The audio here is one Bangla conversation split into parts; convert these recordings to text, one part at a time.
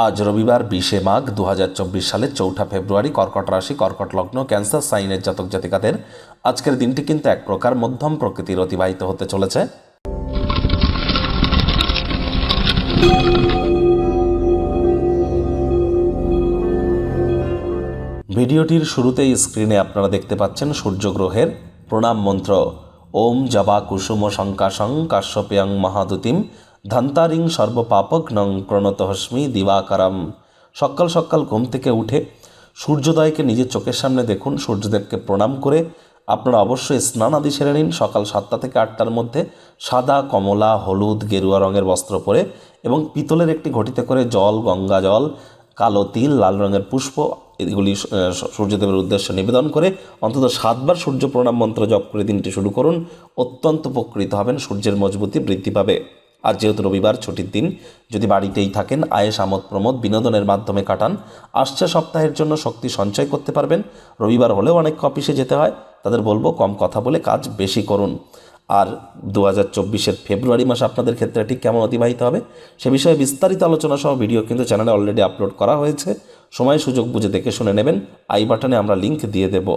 আজ রবিবার 20শে মাঘ 2024 সালের 4 ফেব্রুয়ারি, কর্কট রাশি, কর্কট লগ্ন, ক্যান্সার সাইনের জাতক জাতিকাদের আজকের দিনটি কিন্তু এক প্রকার মধ্যম প্রকৃতির অতিবাহিত হতে চলেছে। ভিডিওটির শুরুতেই স্ক্রিনে আপনারা দেখতে পাচ্ছেন সূর্যগ্রহের প্রণাম মন্ত্র। ওম জবা কুসুম শঙ্কাশং কাশ্যপেয়ং মহাদুতিম ধন্তারিং সর্বপাপগ্নং প্রণতহস্মি দিবাকারম। সকাল সকাল ঘুম থেকে উঠে সূর্যোদয়কে নিজের চোখের সামনে দেখুন, সূর্যদেবকে প্রণাম করে আপনারা অবশ্যই স্নান আদি সেরে নিন। সকাল 7টা থেকে 8টার মধ্যে সাদা, কমলা, হলুদ, গেরুয়া রঙের বস্ত্র পরে এবং পিতলের একটি ঘটিতে করে জল, গঙ্গা জল, কালো তিল, লাল রঙের পুষ্প এগুলি সূর্যদেবের উদ্দেশ্যে নিবেদন করে অন্তত 7বার সূর্য প্রণাম মন্ত্র জপ করে দিনটি শুরু করুন। অত্যন্ত উপকৃত হবেন, সূর্যের মজবুতি বৃদ্ধি পাবে। আর যেহেতু রবিবার ছুটির দিন, যদি বাড়িতেই থাকেন, আয়েশ আমোদ প্রমোদ বিনোদনের মাধ্যমে কাটান। আসছে সপ্তাহের জন্য শক্তি সঞ্চয় করতে পারবেন। রবিবার হলেও অনেক অফিসে যেতে হয়, তাদের বলবো কম কথা বলে কাজ বেশি করুন। আর 2024-এর ফেব্রুয়ারি মাস আপনাদের ক্ষেত্রে ঠিক কেমন অতিবাহিত হবে সে বিষয়ে বিস্তারিত আলোচনা সহ ভিডিও কিন্তু চ্যানেলে অলরেডি আপলোড করা হয়েছে। সময় সুযোগ বুঝে দেখে শুনে নেবেন। আই বাটনে আমরা লিঙ্ক দিয়ে দেব।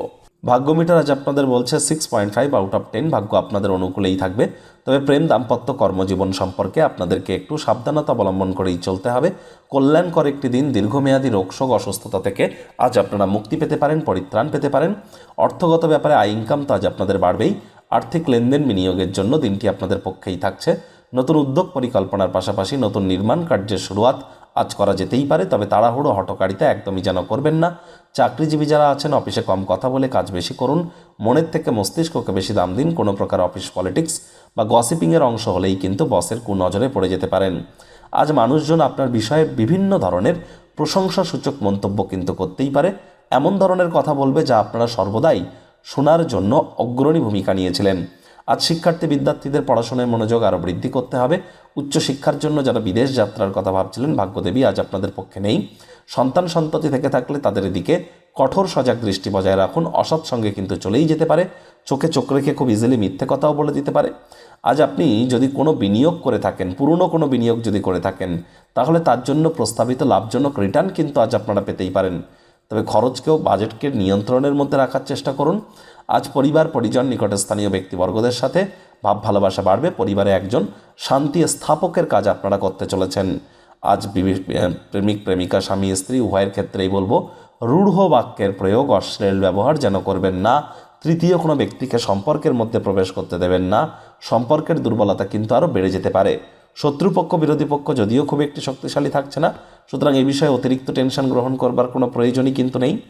ভাগ্য মিটার আজ আপনাদের বলছে 6.5 আউট অফ 10। ভাগ্য আপনাদের অনুকূলেই থাকবে, তবে প্রেম, দাম্পত্য, কর্মজীবন সম্পর্কে আপনাদেরকে একটু সাবধানতা অবলম্বন করেই চলতে হবে। কল্যাণকর একটি দিন। দীর্ঘমেয়াদী রোগশোক, অসুস্থতা থেকে আজ আপনারা মুক্তি পেতে পারেন, পরিত্রাণ পেতে পারেন। অর্থগত ব্যাপারে আয় ইনকাম তো আজ আপনাদের বাড়বেই। আর্থিক লেনদেন, বিনিয়োগের জন্য দিনটি আপনাদের পক্ষেই থাকছে। নতুন উদ্যোগ পরিকল্পনার পাশাপাশি নতুন নির্মাণ কার্যের শুরুয়াত আজ করা যেতেই পারে, তবে তাড়াহুড়ো হঠকারিতা একদমই যেন করবেন না। চাকরিজীবী যারা আছেন, অফিসে কম কথা বলে কাজ বেশি করুন। মনের থেকে মস্তিষ্ককে বেশি দাম দিন। কোনো প্রকার অফিস পলিটিক্স বা গসিপিংয়ের অংশ হলেই কিন্তু বসের কুনজরে পড়ে যেতে পারেন। আজ মানুষজন আপনার বিষয়ে বিভিন্ন ধরনের প্রশংসাসূচক মন্তব্য কিন্তু করতেই পারে। এমন ধরনের কথা বলবে যা আপনারা সর্বদাই শোনার জন্য অগ্রণী ভূমিকা নিয়েছিলেন। আজ শিক্ষার্থী বিদ্যার্থীদের পড়াশোনায় মনোযোগ আরও বৃদ্ধি করতে হবে। উচ্চশিক্ষার জন্য যারা বিদেশ যাত্রার কথা ভাবছিলেন, ভাগ্যদেবী আজ আপনাদের পক্ষে নেই। সন্তান সন্ততি থেকে থাকলে তাদের দিকে কঠোর সজাগ দৃষ্টি বজায় রাখুন। অসৎ সঙ্গে কিন্তু চলেই যেতে পারে। চোখে চোখ রেখে খুব ইজিলি মিথ্যে কথাও বলে দিতে পারে। আজ আপনি যদি কোনো বিনিয়োগ করে থাকেন, পুরনো কোনো বিনিয়োগ যদি করে থাকেন, তাহলে তার জন্য প্রস্তাবিত লাভজনক রিটার্ন কিন্তু আজ আপনারা পেতেই পারেন। তবে খরচকেও, বাজেটকে নিয়ন্ত্রণের মধ্যে রাখার চেষ্টা করুন। আজ পরিবার, পরিজন, নিকটস্থানীয় ব্যক্তিবর্গদের সাথে ভাব ভালোবাসা বাড়বে। পরিবারে একজন শান্তি স্থাপকের কাজ আপনারা করতে চলেছেন। আজ প্রেমিক প্রেমিকা, স্বামী স্ত্রী উভয়ের ক্ষেত্রেই বলবো রূঢ় বাক্যের প্রয়োগ, অশ্লীল ব্যবহার যেন করবেন না। তৃতীয় কোনো ব্যক্তিকে সম্পর্কের মধ্যে প্রবেশ করতে দেবেন না। সম্পর্কের দুর্বলতা কিন্তু আরও বেড়ে যেতে পারে। শত্রুপক্ষ, বিরোধী পক্ষ যদিও খুব একটি শক্তিশালী থাকছে না, সুতরাং এই বিষয়ে অতিরিক্ত টেনশন গ্রহণ করবার কোনো প্রয়োজনই কিন্তু নেই।